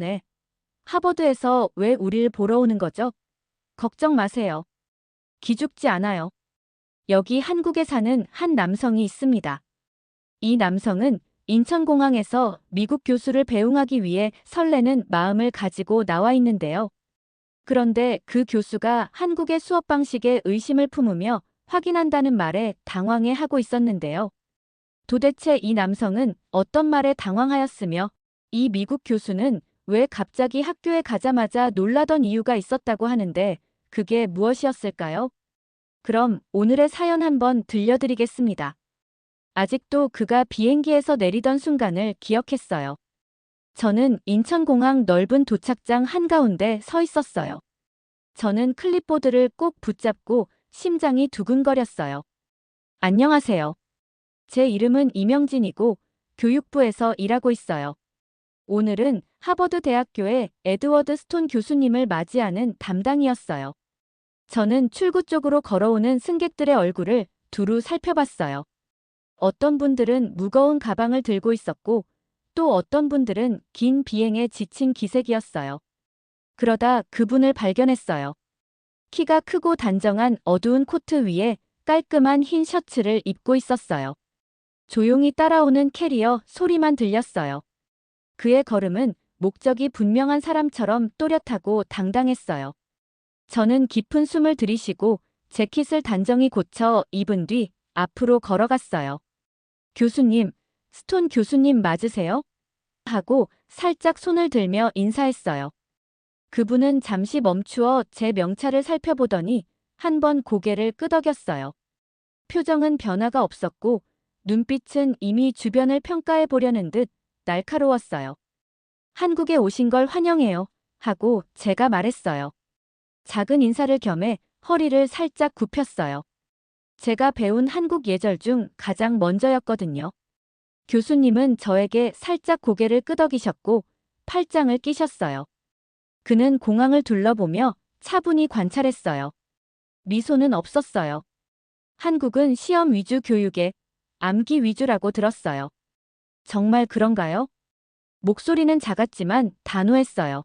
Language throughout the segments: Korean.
네. 하버드에서 왜 우릴 보러 오는 거죠? 걱정 마세요. 기죽지 않아요. 여기 한국에 사는 한 남성이 있습니다. 이 남성은 인천공항에서 미국 교수를 배웅하기 위해 설레는 마음을 가지고 나와 있는데요. 그런데 그 교수가 한국의 수업 방식에 의심을 품으며 확인한다는 말에 당황해 하고 있었는데요. 도대체 이 남성은 어떤 말에 당황하였으며 이 미국 교수는 왜 갑자기 학교에 가자마자 놀라던 이유가 있었다고 하는데 그게 무엇이었을까요? 그럼 오늘의 사연 한번 들려드리겠습니다. 아직도 그가 비행기에서 내리던 순간을 기억했어요. 저는 인천공항 넓은 도착장 한가운데 서 있었어요. 저는 클립보드를 꼭 붙잡고 심장이 두근거렸어요. 안녕하세요. 제 이름은 이명진이고 교육부에서 일하고 있어요. 오늘은 하버드 대학교의 에드워드 스톤 교수님을 맞이하는 담당이었어요. 저는 출구 쪽으로 걸어오는 승객들의 얼굴을 두루 살펴봤어요. 어떤 분들은 무거운 가방을 들고 있었고 또 어떤 분들은 긴 비행에 지친 기색이었어요. 그러다 그분을 발견했어요. 키가 크고 단정한 어두운 코트 위에 깔끔한 흰 셔츠를 입고 있었어요. 조용히 따라오는 캐리어 소리만 들렸어요. 그의 걸음은 목적이 분명한 사람처럼 또렷하고 당당했어요. 저는 깊은 숨을 들이쉬고 재킷을 단정히 고쳐 입은 뒤 앞으로 걸어갔어요. 교수님, 스톤 교수님 맞으세요? 하고 살짝 손을 들며 인사했어요. 그분은 잠시 멈추어 제 명찰을 살펴보더니 한 번 고개를 끄덕였어요. 표정은 변화가 없었고 눈빛은 이미 주변을 평가해 보려는 듯 날카로웠어요. 한국에 오신 걸 환영해요. 하고 제가 말했어요. 작은 인사를 겸해 허리를 살짝 굽혔어요. 제가 배운 한국 예절 중 가장 먼저였거든요. 교수님은 저에게 살짝 고개를 끄덕이셨고 팔짱을 끼셨어요. 그는 공항을 둘러보며 차분히 관찰했어요. 미소는 없었어요. 한국은 시험 위주 교육에 암기 위주라고 들었어요. 정말 그런가요? 목소리는 작았지만 단호했어요.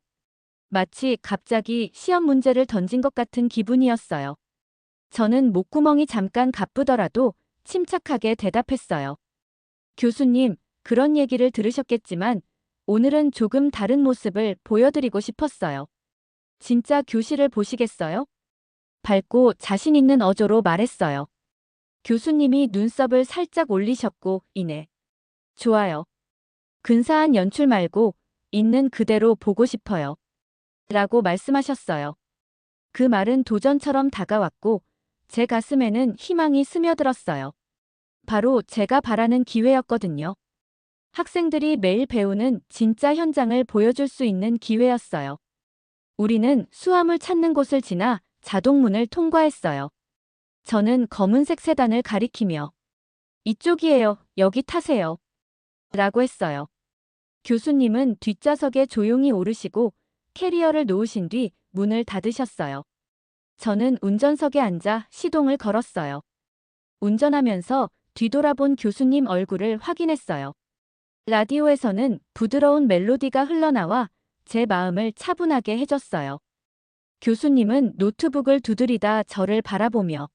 마치 갑자기 시험 문제를 던진 것 같은 기분이었어요. 저는 목구멍이 잠깐 가쁘더라도 침착하게 대답했어요. 교수님, 그런 얘기를 들으셨겠지만 오늘은 조금 다른 모습을 보여드리고 싶었어요. 진짜 교실을 보시겠어요? 밝고 자신 있는 어조로 말했어요. 교수님이 눈썹을 살짝 올리셨고 이내. 좋아요. 근사한 연출 말고 있는 그대로 보고 싶어요. 라고 말씀하셨어요. 그 말은 도전처럼 다가왔고 제 가슴에는 희망이 스며들었어요. 바로 제가 바라는 기회였거든요. 학생들이 매일 배우는 진짜 현장을 보여줄 수 있는 기회였어요. 우리는 수화물 찾는 곳을 지나 자동문을 통과했어요. 저는 검은색 세단을 가리키며 이쪽이에요. 여기 타세요. 라고 했어요. 교수님은 뒷좌석에 조용히 오르시고 캐리어를 놓으신 뒤 문을 닫으셨어요. 저는 운전석에 앉아 시동을 걸었어요. 운전하면서 뒤돌아본 교수님 얼굴을 확인했어요. 라디오에서는 부드러운 멜로디가 흘러나와 제 마음을 차분하게 해줬어요. 교수님은 노트북을 두드리다 저를 바라보며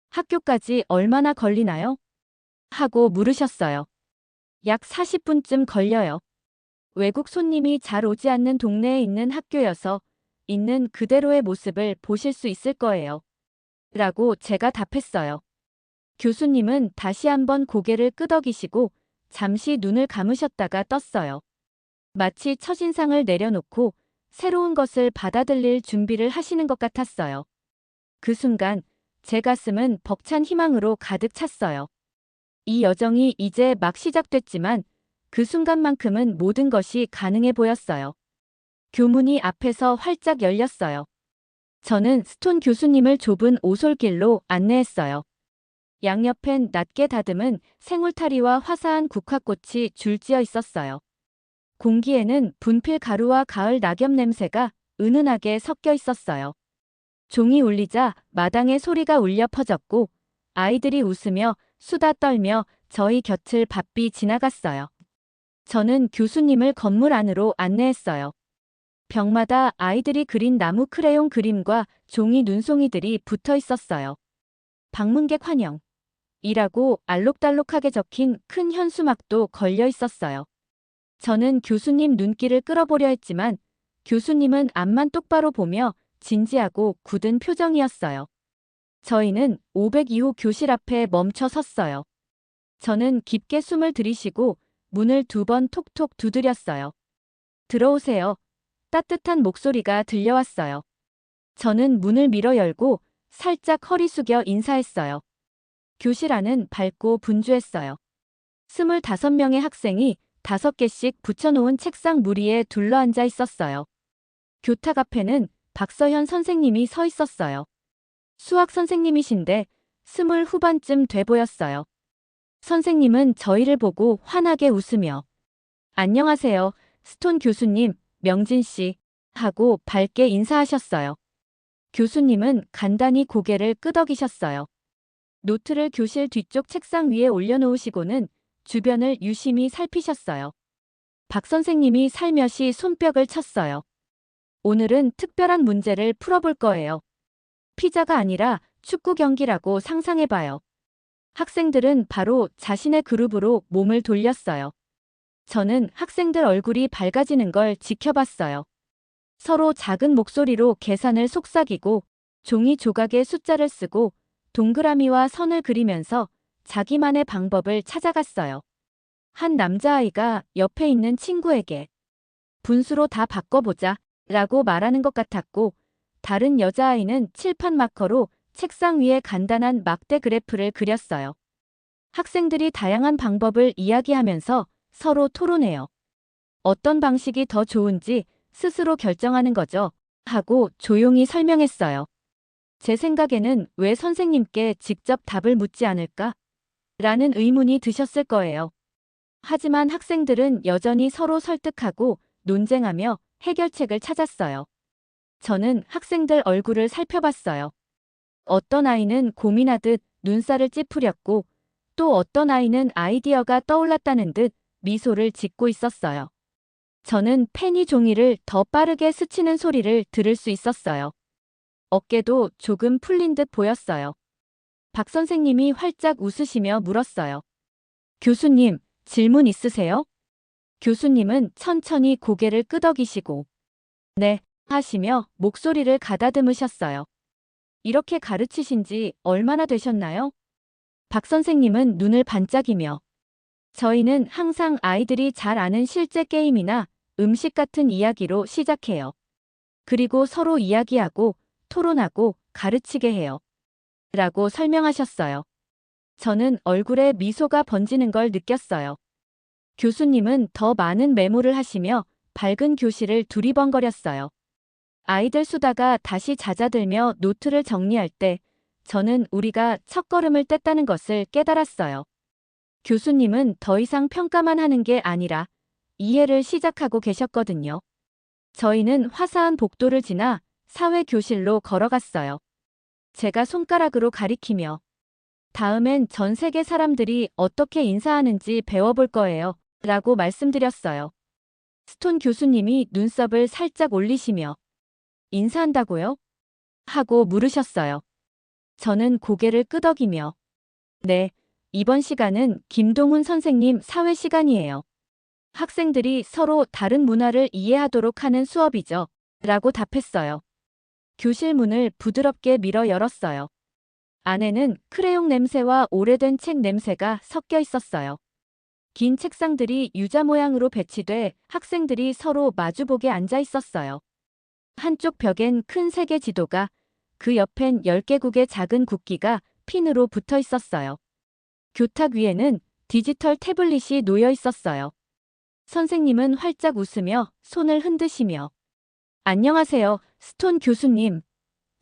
학교까지 얼마나 걸리나요? 하고 물으셨어요. 약 40분쯤 걸려요. 외국 손님이 잘 오지 않는 동네에 있는 학교여서 있는 그대로의 모습을 보실 수 있을 거예요. 라고 제가 답했어요. 교수님은 다시 한번 고개를 끄덕이시고 잠시 눈을 감으셨다가 떴어요. 마치 첫인상을 내려놓고 새로운 것을 받아들일 준비를 하시는 것 같았어요. 그 순간 제 가슴은 벅찬 희망으로 가득 찼어요. 이 여정이 이제 막 시작됐지만 그 순간만큼은 모든 것이 가능해 보였어요. 교문이 앞에서 활짝 열렸어요. 저는 스톤 교수님을 좁은 오솔길로 안내했어요. 양옆엔 낮게 다듬은 생울타리와 화사한 국화꽃이 줄지어 있었어요. 공기에는 분필 가루와 가을 낙엽 냄새가 은은하게 섞여 있었어요. 종이 울리자 마당에 소리가 울려 퍼졌고 아이들이 웃으며 수다 떨며 저희 곁을 바삐 지나갔어요. 저는 교수님을 건물 안으로 안내했어요. 벽마다 아이들이 그린 나무 크레용 그림과 종이 눈송이들이 붙어 있었어요. 방문객 환영. 이라고 알록달록하게 적힌 큰 현수막도 걸려 있었어요. 저는 교수님 눈길을 끌어보려 했지만 교수님은 앞만 똑바로 보며 진지하고 굳은 표정이었어요. 저희는 502호 교실 앞에 멈춰 섰어요. 저는 깊게 숨을 들이쉬고 문을 2번 톡톡 두드렸어요. 들어오세요. 따뜻한 목소리가 들려왔어요. 저는 문을 밀어 열고 살짝 허리 숙여 인사했어요. 교실 안은 밝고 분주했어요. 25명의 학생이 5개씩 붙여놓은 책상 무리에 둘러앉아 있었어요. 교탁 앞에는 박서현 선생님이 서 있었어요. 수학 선생님이신데 20 후반쯤 돼 보였어요. 선생님은 저희를 보고 환하게 웃으며 안녕하세요, 스톤 교수님, 명진 씨 하고 밝게 인사하셨어요. 교수님은 간단히 고개를 끄덕이셨어요. 노트를 교실 뒤쪽 책상 위에 올려놓으시고는 주변을 유심히 살피셨어요. 박 선생님이 살며시 손뼉을 쳤어요. 오늘은 특별한 문제를 풀어볼 거예요. 피자가 아니라 축구 경기라고 상상해봐요. 학생들은 바로 자신의 그룹으로 몸을 돌렸어요. 저는 학생들 얼굴이 밝아지는 걸 지켜봤어요. 서로 작은 목소리로 계산을 속삭이고 종이 조각에 숫자를 쓰고 동그라미와 선을 그리면서 자기만의 방법을 찾아갔어요. 한 남자아이가 옆에 있는 친구에게 분수로 다 바꿔보자 라고 말하는 것 같았고 다른 여자아이는 칠판 마커로 책상 위에 간단한 막대 그래프를 그렸어요. 학생들이 다양한 방법을 이야기하면서 서로 토론해요. 어떤 방식이 더 좋은지 스스로 결정하는 거죠. 하고 조용히 설명했어요. 제 생각에는 왜 선생님께 직접 답을 묻지 않을까? 라는 의문이 드셨을 거예요. 하지만 학생들은 여전히 서로 설득하고 논쟁하며 해결책을 찾았어요. 저는 학생들 얼굴을 살펴봤어요. 어떤 아이는 고민하듯 눈살을 찌푸렸고 또 어떤 아이는 아이디어가 떠올랐다는 듯 미소를 짓고 있었어요. 저는 페니 종이를 더 빠르게 스치는 소리를 들을 수 있었어요. 어깨도 조금 풀린 듯 보였어요. 박 선생님이 활짝 웃으시며 물었어요. 교수님, 질문 있으세요? 교수님은 천천히 고개를 끄덕이시고 네, 하시며 목소리를 가다듬으셨어요. 이렇게 가르치신 지 얼마나 되셨나요? 박 선생님은 눈을 반짝이며 저희는 항상 아이들이 잘 아는 실제 게임이나 음식 같은 이야기로 시작해요. 그리고 서로 이야기하고 토론하고 가르치게 해요. 라고 설명하셨어요. 저는 얼굴에 미소가 번지는 걸 느꼈어요. 교수님은 더 많은 메모를 하시며 밝은 교실을 두리번거렸어요. 아이들 수다가 다시 잦아들며 노트를 정리할 때 저는 우리가 첫걸음을 뗐다는 것을 깨달았어요. 교수님은 더 이상 평가만 하는 게 아니라 이해를 시작하고 계셨거든요. 저희는 화사한 복도를 지나 사회교실로 걸어갔어요. 제가 손가락으로 가리키며 다음엔 전 세계 사람들이 어떻게 인사하는지 배워볼 거예요. 라고 말씀드렸어요. 스톤 교수님이 눈썹을 살짝 올리시며 인사한다고요? 하고 물으셨어요. 저는 고개를 끄덕이며 네, 이번 시간은 김동훈 선생님 사회 시간이에요. 학생들이 서로 다른 문화를 이해하도록 하는 수업이죠. 라고 답했어요. 교실 문을 부드럽게 밀어 열었어요. 안에는 크레용 냄새와 오래된 책 냄새가 섞여 있었어요. 긴 책상들이 유자 모양으로 배치돼 학생들이 서로 마주보게 앉아 있었어요. 한쪽 벽엔 큰 세계 지도가, 그 옆엔 10개국의 작은 국기가 핀으로 붙어 있었어요. 교탁 위에는 디지털 태블릿이 놓여 있었어요. 선생님은 활짝 웃으며 손을 흔드시며 안녕하세요, 스톤 교수님,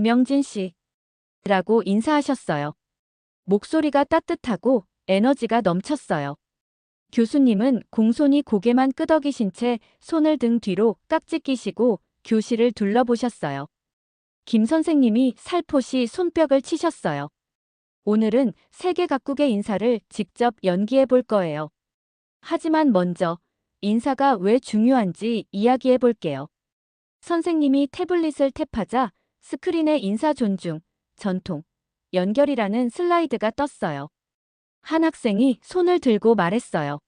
명진 씨. 라고 인사하셨어요. 목소리가 따뜻하고 에너지가 넘쳤어요. 교수님은 공손히 고개만 끄덕이신 채 손을 등 뒤로 깍지 끼시고 교실을 둘러보셨어요. 김 선생님이 살포시 손뼉을 치셨어요. 오늘은 세계 각국의 인사를 직접 연기해 볼 거예요. 하지만 먼저 인사가 왜 중요한지 이야기해 볼게요. 선생님이 태블릿을 탭하자 스크린에 인사 존중, 전통, 연결이라는 슬라이드가 떴어요. 한 학생이 손을 들고 말했어요.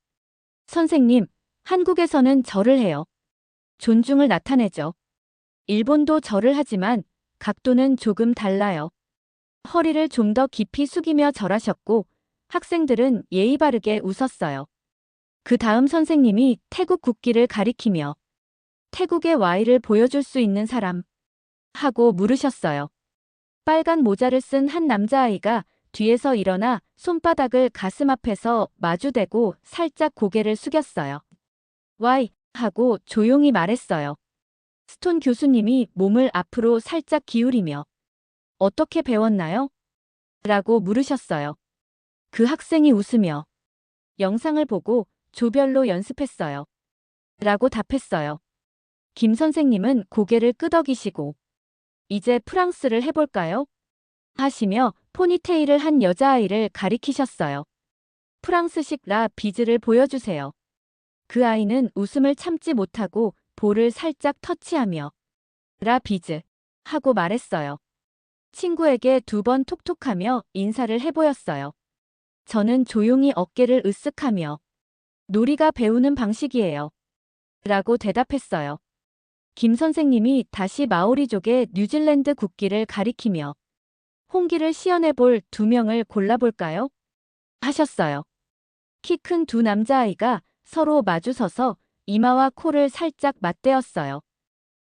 선생님, 한국에서는 절을 해요. 존중을 나타내죠. 일본도 절을 하지만 각도는 조금 달라요. 허리를 좀 더 깊이 숙이며 절하셨고 학생들은 예의 바르게 웃었어요. 그 다음 선생님이 태국 국기를 가리키며 태국의 Y를 보여줄 수 있는 사람 하고 물으셨어요. 빨간 모자를 쓴 한 남자아이가 뒤에서 일어나 손바닥을 가슴 앞에서 마주대고 살짝 고개를 숙였어요. Y 하고 조용히 말했어요. 스톤 교수님이 몸을 앞으로 살짝 기울이며 어떻게 배웠나요? 라고 물으셨어요. 그 학생이 웃으며 영상을 보고 조별로 연습했어요. 라고 답했어요. 김 선생님은 고개를 끄덕이시고 이제 프랑스를 해볼까요? 하시며 포니테일을 한 여자아이를 가리키셨어요. 프랑스식 라 비즈를 보여주세요. 그 아이는 웃음을 참지 못하고 볼을 살짝 터치하며 라 비즈 하고 말했어요. 친구에게 2번 톡톡하며 인사를 해보였어요. 저는 조용히 어깨를 으쓱하며 놀이가 배우는 방식이에요. 라고 대답했어요. 김 선생님이 다시 마오리족의 뉴질랜드 국기를 가리키며 홍기를 시연해볼 2명을 골라볼까요? 하셨어요. 키 큰 2 남자아이가 서로 마주서서 이마와 코를 살짝 맞대었어요.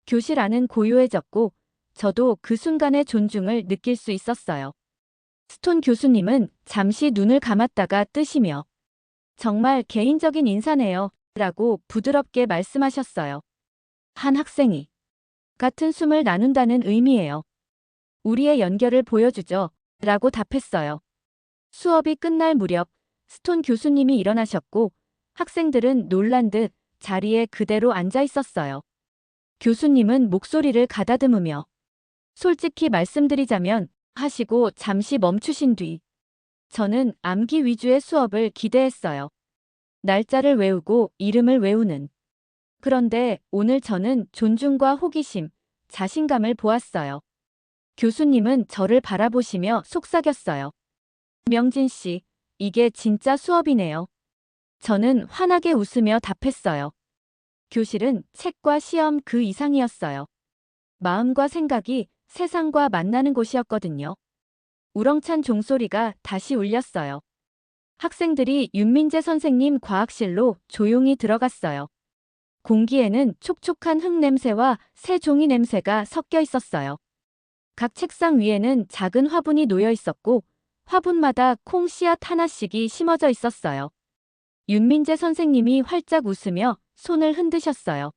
교실 안은 고요해졌고 저도 그 순간의 존중을 느낄 수 있었어요. 스톤 교수님은 잠시 눈을 감았다가 뜨시며 정말 개인적인 인사네요. 라고 부드럽게 말씀하셨어요. 한 학생이 같은 숨을 나눈다는 의미예요. 우리의 연결을 보여주죠. 라고 답했어요. 수업이 끝날 무렵 스톤 교수님이 일어나셨고 학생들은 놀란 듯 자리에 그대로 앉아 있었어요. 교수님은 목소리를 가다듬으며 솔직히 말씀드리자면 하시고 잠시 멈추신 뒤 저는 암기 위주의 수업을 기대했어요. 날짜를 외우고 이름을 외우는. 그런데 오늘 저는 존중과 호기심, 자신감을 보았어요. 교수님은 저를 바라보시며 속삭였어요. 명진 씨, 이게 진짜 수업이네요. 저는 환하게 웃으며 답했어요. 교실은 책과 시험 그 이상이었어요. 마음과 생각이 세상과 만나는 곳이었거든요. 우렁찬 종소리가 다시 울렸어요. 학생들이 윤민재 선생님 과학실로 조용히 들어갔어요. 공기에는 촉촉한 흙 냄새와 새 종이 냄새가 섞여 있었어요. 각 책상 위에는 작은 화분이 놓여 있었고 화분마다 콩 씨앗 하나씩이 심어져 있었어요. 윤민재 선생님이 활짝 웃으며 손을 흔드셨어요.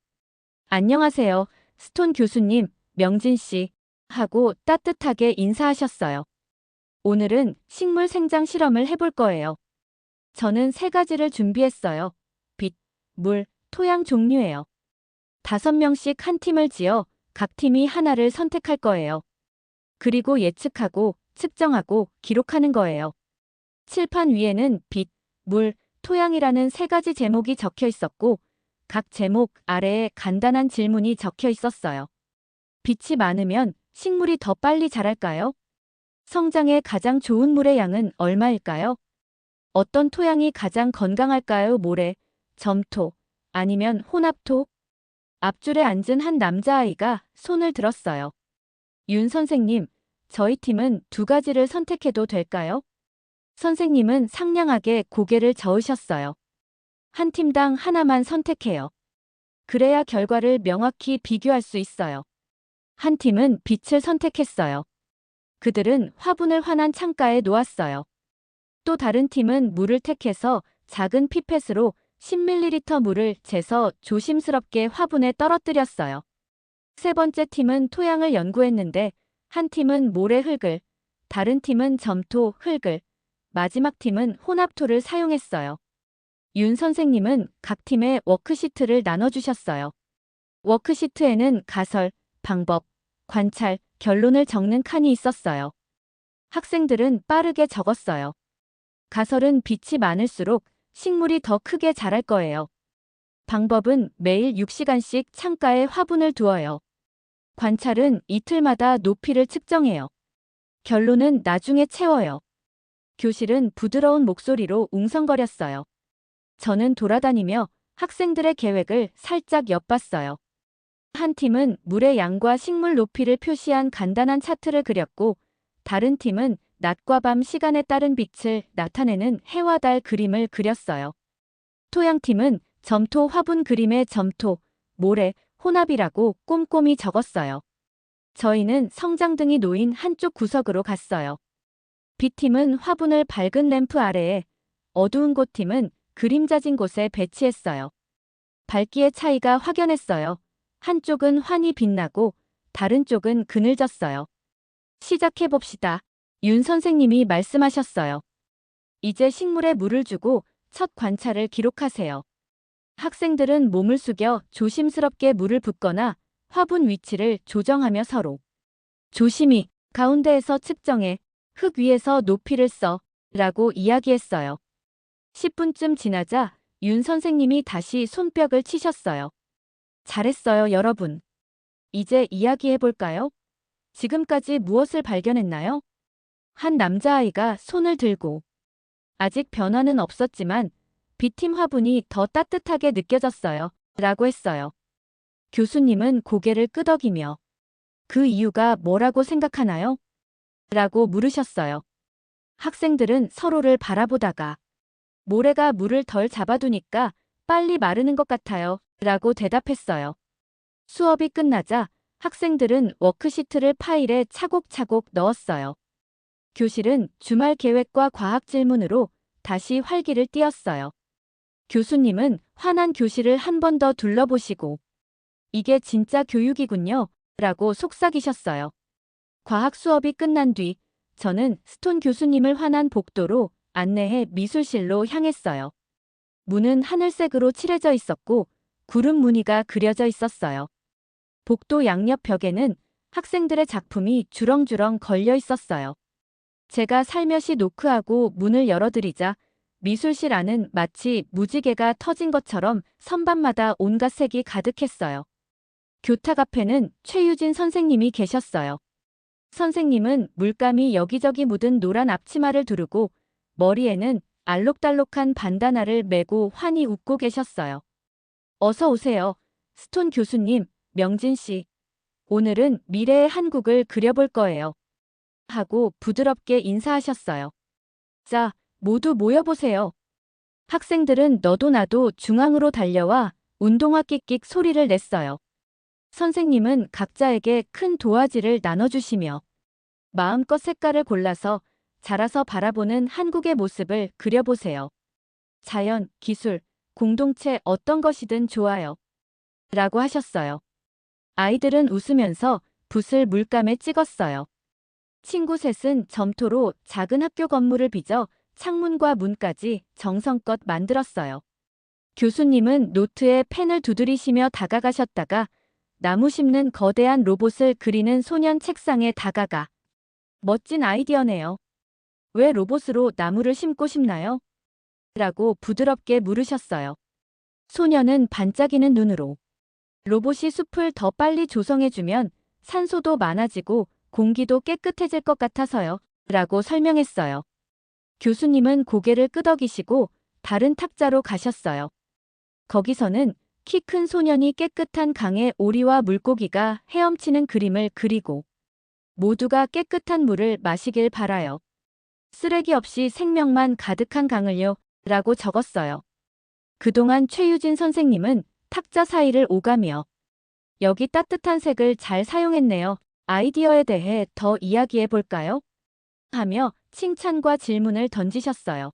안녕하세요, 스톤 교수님, 명진 씨 하고 따뜻하게 인사하셨어요. 오늘은 식물 생장 실험을 해볼 거예요. 저는 3가지를 준비했어요. 빛, 물, 토양 종류예요. 5명씩 한 팀을 지어 각 팀이 하나를 선택할 거예요. 그리고 예측하고 측정하고 기록하는 거예요. 칠판 위에는 빛, 물, 토양이라는 3가지 제목이 적혀 있었고 각 제목 아래에 간단한 질문이 적혀 있었어요. 빛이 많으면 식물이 더 빨리 자랄까요? 성장에 가장 좋은 물의 양은 얼마일까요? 어떤 토양이 가장 건강할까요? 모래, 점토, 아니면 혼합토? 앞줄에 앉은 한 남자아이가 손을 들었어요. 윤 선생님, 저희 팀은 2가지를 선택해도 될까요? 선생님은 상냥하게 고개를 저으셨어요. 한 팀당 하나만 선택해요. 그래야 결과를 명확히 비교할 수 있어요. 한 팀은 빛을 선택했어요. 그들은 화분을 환한 창가에 놓았어요. 또 다른 팀은 물을 택해서 작은 피펫으로 10ml 물을 재서 조심스럽게 화분에 떨어뜨렸어요. 3번째 팀은 토양을 연구했는데 한 팀은 모래 흙을, 다른 팀은 점토 흙을, 마지막 팀은 혼합토를 사용했어요. 윤 선생님은 각 팀에 워크시트를 나눠주셨어요. 워크시트에는 가설, 방법, 관찰, 결론을 적는 칸이 있었어요. 학생들은 빠르게 적었어요. 가설은 빛이 많을수록 식물이 더 크게 자랄 거예요. 방법은 매일 6시간씩 창가에 화분을 두어요. 관찰은 이틀마다 높이를 측정해요. 결론은 나중에 채워요. 교실은 부드러운 목소리로 웅성거렸어요. 저는 돌아다니며 학생들의 계획을 살짝 엿봤어요. 한 팀은 물의 양과 식물 높이를 표시한 간단한 차트를 그렸고, 다른 팀은 낮과 밤 시간에 따른 빛을 나타내는 해와 달 그림을 그렸어요. 토양팀은 점토 화분 그림에 점토, 모래, 혼합이라고 꼼꼼히 적었어요. 저희는 성장등이 놓인 한쪽 구석으로 갔어요. B팀은 화분을 밝은 램프 아래에, 어두운 곳 팀은 그림자진 곳에 배치했어요. 밝기의 차이가 확연했어요. 한쪽은 환히 빛나고 다른 쪽은 그늘졌어요. 시작해봅시다. 윤 선생님이 말씀하셨어요. 이제 식물에 물을 주고 첫 관찰을 기록하세요. 학생들은 몸을 숙여 조심스럽게 물을 붓거나 화분 위치를 조정하며 서로 조심히 가운데에서 측정해 흙 위에서 높이를 써 라고 이야기했어요. 10분쯤 지나자 윤 선생님이 다시 손뼉을 치셨어요. 잘했어요, 여러분. 이제 이야기해볼까요? 지금까지 무엇을 발견했나요? 한 남자아이가 손을 들고 아직 변화는 없었지만 B팀 화분이 더 따뜻하게 느껴졌어요. 라고 했어요. 교수님은 고개를 끄덕이며 그 이유가 뭐라고 생각하나요? 라고 물으셨어요. 학생들은 서로를 바라보다가 모래가 물을 덜 잡아두니까 빨리 마르는 것 같아요. 라고 대답했어요. 수업이 끝나자 학생들은 워크시트를 파일에 차곡차곡 넣었어요. 교실은 주말 계획과 과학 질문으로 다시 활기를 띠었어요. 교수님은 환한 교실을 한 번 더 둘러보시고 이게 진짜 교육이군요. 라고 속삭이셨어요. 과학 수업이 끝난 뒤 저는 스톤 교수님을 환한 복도로 안내해 미술실로 향했어요. 문은 하늘색으로 칠해져 있었고 구름 무늬가 그려져 있었어요. 복도 양옆 벽에는 학생들의 작품이 주렁주렁 걸려 있었어요. 제가 살며시 노크하고 문을 열어드리자 미술실 안은 마치 무지개가 터진 것처럼 선반마다 온갖 색이 가득했어요. 교탁 앞에는 최유진 선생님이 계셨어요. 선생님은 물감이 여기저기 묻은 노란 앞치마를 두르고 머리에는 알록달록한 반다나를 메고 환히 웃고 계셨어요. 어서 오세요. 스톤 교수님, 명진 씨. 오늘은 미래의 한국을 그려볼 거예요. 하고 부드럽게 인사하셨어요. 자, 모두 모여보세요. 학생들은 너도 나도 중앙으로 달려와 운동화 끽끽 소리를 냈어요. 선생님은 각자에게 큰 도화지를 나눠주시며 마음껏 색깔을 골라서 자라서 바라보는 한국의 모습을 그려보세요. 자연, 기술, 공동체 어떤 것이든 좋아요. 라고 하셨어요. 아이들은 웃으면서 붓을 물감에 찍었어요. 친구 셋은 점토로 작은 학교 건물을 빚어 창문과 문까지 정성껏 만들었어요. 교수님은 노트에 펜을 두드리시며 다가가셨다가 나무 심는 거대한 로봇을 그리는 소년 책상에 다가가 멋진 아이디어네요. 왜 로봇으로 나무를 심고 싶나요? 라고 부드럽게 물으셨어요. 소년은 반짝이는 눈으로 로봇이 숲을 더 빨리 조성해주면 산소도 많아지고 공기도 깨끗해질 것 같아서요. 라고 설명했어요. 교수님은 고개를 끄덕이시고 다른 탁자로 가셨어요. 거기서는 키 큰 소년이 깨끗한 강에 오리와 물고기가 헤엄치는 그림을 그리고 모두가 깨끗한 물을 마시길 바라요. 쓰레기 없이 생명만 가득한 강을요. 라고 적었어요. 그동안 최유진 선생님은 탁자 사이를 오가며 여기 따뜻한 색을 잘 사용했네요. 아이디어에 대해 더 이야기해 볼까요? 하며 칭찬과 질문을 던지셨어요.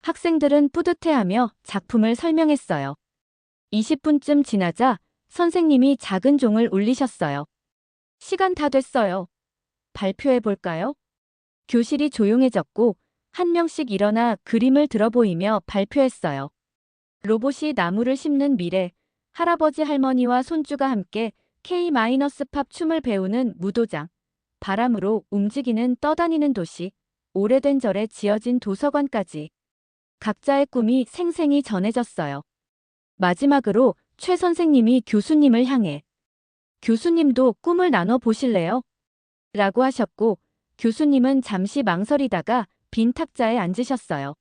학생들은 뿌듯해하며 작품을 설명했어요. 20분쯤 지나자 선생님이 작은 종을 울리셨어요. 시간 다 됐어요. 발표해 볼까요? 교실이 조용해졌고 한 명씩 일어나 그림을 들어보이며 발표했어요. 로봇이 나무를 심는 미래, 할아버지 할머니와 손주가 함께 K-팝 춤을 배우는 무도장, 바람으로 움직이는 떠다니는 도시, 오래된 절에 지어진 도서관까지 각자의 꿈이 생생히 전해졌어요. 마지막으로 최 선생님이 교수님을 향해 교수님도 꿈을 나눠 보실래요? 라고 하셨고, 교수님은 잠시 망설이다가 빈 탁자에 앉으셨어요.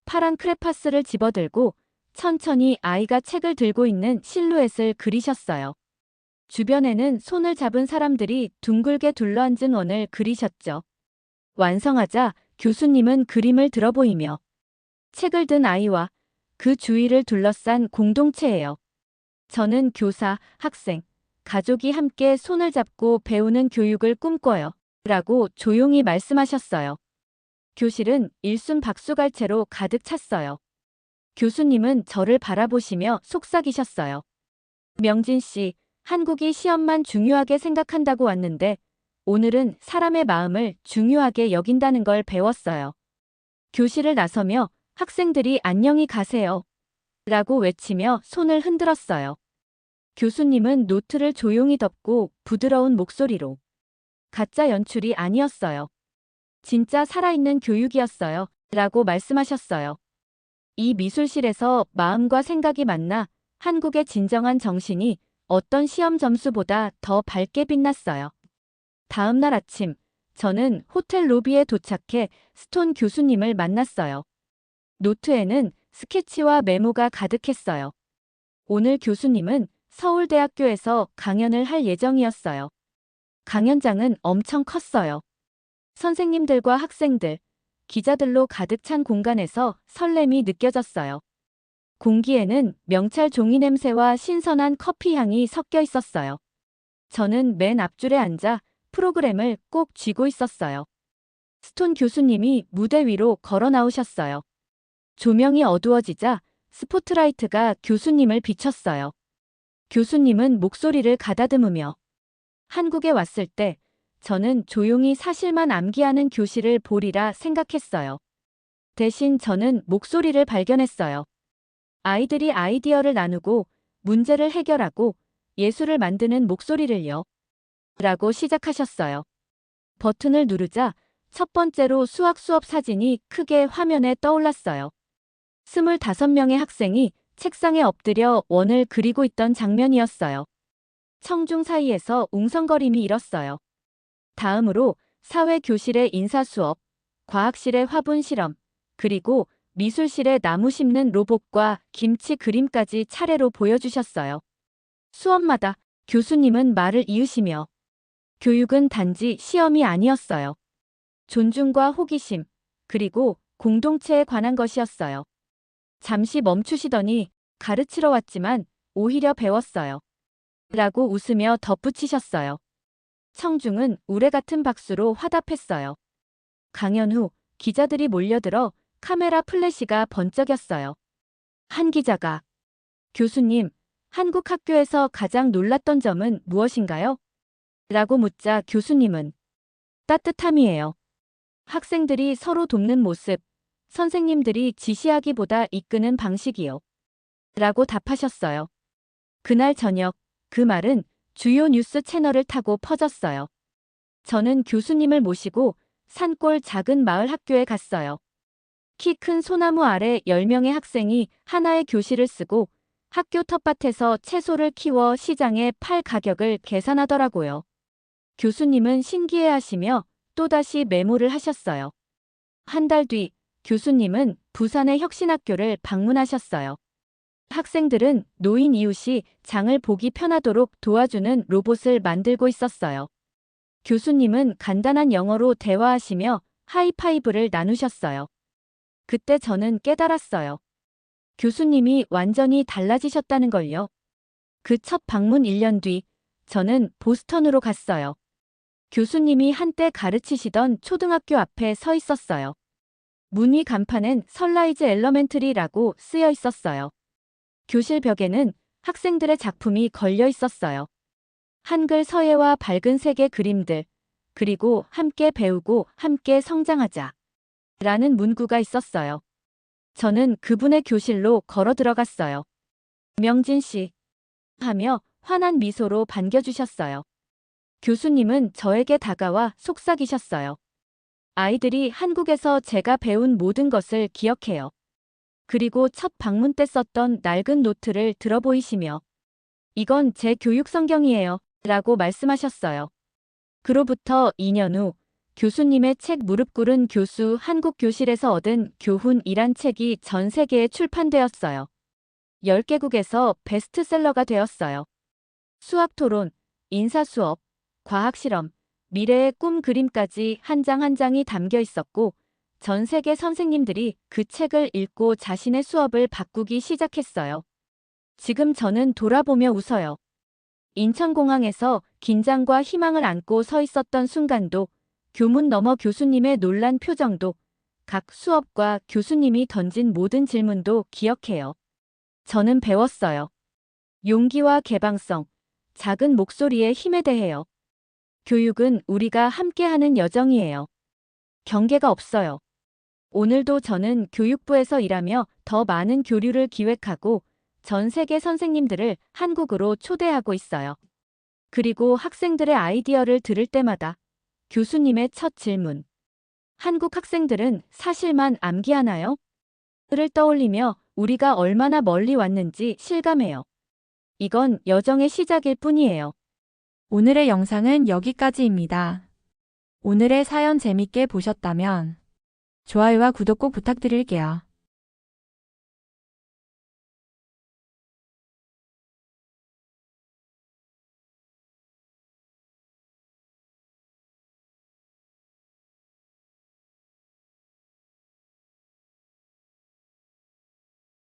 파란 크레파스를 집어들고 천천히 아이가 책을 들고 있는 실루엣을 그리셨어요. 주변에는 손을 잡은 사람들이 둥글게 둘러앉은 원을 그리셨죠. 완성하자 교수님은 그림을 들어보이며 책을 든 아이와 그 주위를 둘러싼 공동체예요. 저는 교사, 학생, 가족이 함께 손을 잡고 배우는 교육을 꿈꿔요. 라고 조용히 말씀하셨어요. 교실은 일순 박수갈채로 가득 찼어요. 교수님은 저를 바라보시며 속삭이셨어요. 명진 씨, 한국이 시험만 중요하게 생각한다고 왔는데 오늘은 사람의 마음을 중요하게 여긴다는 걸 배웠어요. 교실을 나서며 학생들이 안녕히 가세요. 라고 외치며 손을 흔들었어요. 교수님은 노트를 조용히 덮고 부드러운 목소리로 가짜 연출이 아니었어요. 진짜 살아있는 교육이었어요. 라고 말씀하셨어요. 이 미술실에서 마음과 생각이 만나 한국의 진정한 정신이 어떤 시험 점수보다 더 밝게 빛났어요. 다음 날 아침, 저는 호텔 로비에 도착해 스톤 교수님을 만났어요. 노트에는 스케치와 메모가 가득했어요. 오늘 교수님은 서울대학교에서 강연을 할 예정이었어요. 강연장은 엄청 컸어요. 선생님들과 학생들, 기자들로 가득 찬 공간에서 설렘이 느껴졌어요. 공기에는 명찰 종이 냄새와 신선한 커피 향이 섞여 있었어요. 저는 맨 앞줄에 앉아 프로그램을 꼭 쥐고 있었어요. 스톤 교수님이 무대 위로 걸어 나오셨어요. 조명이 어두워지자 스포트라이트가 교수님을 비췄어요. 교수님은 목소리를 가다듬으며 한국에 왔을 때 저는 조용히 사실만 암기하는 교실을 보리라 생각했어요. 대신 저는 목소리를 발견했어요. 아이들이 아이디어를 나누고 문제를 해결하고 예술을 만드는 목소리를요. 라고 시작하셨어요. 버튼을 누르자 첫 번째로 수학 수업 사진이 크게 화면에 떠올랐어요. 25명의 학생이 책상에 엎드려 원을 그리고 있던 장면이었어요. 청중 사이에서 웅성거림이 일었어요. 다음으로 사회교실의 인사수업, 과학실의 화분 실험, 그리고 미술실의 나무 심는 로봇과 김치 그림까지 차례로 보여주셨어요. 수업마다 교수님은 말을 이으시며 교육은 단지 시험이 아니었어요. 존중과 호기심, 그리고 공동체에 관한 것이었어요. 잠시 멈추시더니 가르치러 왔지만 오히려 배웠어요. 라고 웃으며 덧붙이셨어요. 청중은 우레 같은 박수로 화답했어요. 강연 후 기자들이 몰려들어 카메라 플래시가 번쩍였어요. 한 기자가 교수님, 한국 학교에서 가장 놀랐던 점은 무엇인가요? 라고 묻자 교수님은 따뜻함이에요. 학생들이 서로 돕는 모습, 선생님들이 지시하기보다 이끄는 방식이요. 라고 답하셨어요. 그날 저녁, 그 말은 주요 뉴스 채널을 타고 퍼졌어요. 저는 교수님을 모시고 산골 작은 마을 학교에 갔어요. 키 큰 소나무 아래 10명의 학생이 하나의 교실을 쓰고 학교 텃밭에서 채소를 키워 시장에 팔 가격을 계산하더라고요. 교수님은 신기해하시며 또다시 메모를 하셨어요. 한 달 뒤 교수님은 부산의 혁신학교를 방문하셨어요. 학생들은 노인 이웃이 장을 보기 편하도록 도와주는 로봇을 만들고 있었어요. 교수님은 간단한 영어로 대화하시며 하이파이브를 나누셨어요. 그때 저는 깨달았어요. 교수님이 완전히 달라지셨다는 걸요. 그 첫 방문 1년 뒤 저는 보스턴으로 갔어요. 교수님이 한때 가르치시던 초등학교 앞에 서 있었어요. 문 위 간판엔 선라이즈 엘러멘트리라고 쓰여 있었어요. 교실 벽에는 학생들의 작품이 걸려 있었어요. 한글 서예와 밝은 색의 그림들, 그리고 함께 배우고 함께 성장하자 라는 문구가 있었어요. 저는 그분의 교실로 걸어 들어갔어요. 명진 씨 하며 환한 미소로 반겨주셨어요. 교수님은 저에게 다가와 속삭이셨어요. 아이들이 한국에서 제가 배운 모든 것을 기억해요. 그리고 첫 방문 때 썼던 낡은 노트를 들어보이시며 이건 제 교육 성경이에요. 라고 말씀하셨어요. 그로부터 2년 후 교수님의 책 무릎 꿇은 교수 한국 교실에서 얻은 교훈이란 책이 전 세계에 출판되었어요. 10개국에서 베스트셀러가 되었어요. 수학 토론, 인사 수업, 과학 실험, 미래의 꿈 그림까지 한 장 한 장이 담겨 있었고 전 세계 선생님들이 그 책을 읽고 자신의 수업을 바꾸기 시작했어요. 지금 저는 돌아보며 웃어요. 인천공항에서 긴장과 희망을 안고 서 있었던 순간도, 교문 너머 교수님의 놀란 표정도, 각 수업과 교수님이 던진 모든 질문도 기억해요. 저는 배웠어요. 용기와 개방성, 작은 목소리의 힘에 대해요. 교육은 우리가 함께하는 여정이에요. 경계가 없어요. 오늘도 저는 교육부에서 일하며 더 많은 교류를 기획하고 전 세계 선생님들을 한국으로 초대하고 있어요. 그리고 학생들의 아이디어를 들을 때마다 교수님의 첫 질문. 한국 학생들은 사실만 암기하나요? 를 떠올리며 우리가 얼마나 멀리 왔는지 실감해요. 이건 여정의 시작일 뿐이에요. 오늘의 영상은 여기까지입니다. 오늘의 사연 재밌게 보셨다면 좋아요와 구독 꼭 부탁드릴게요.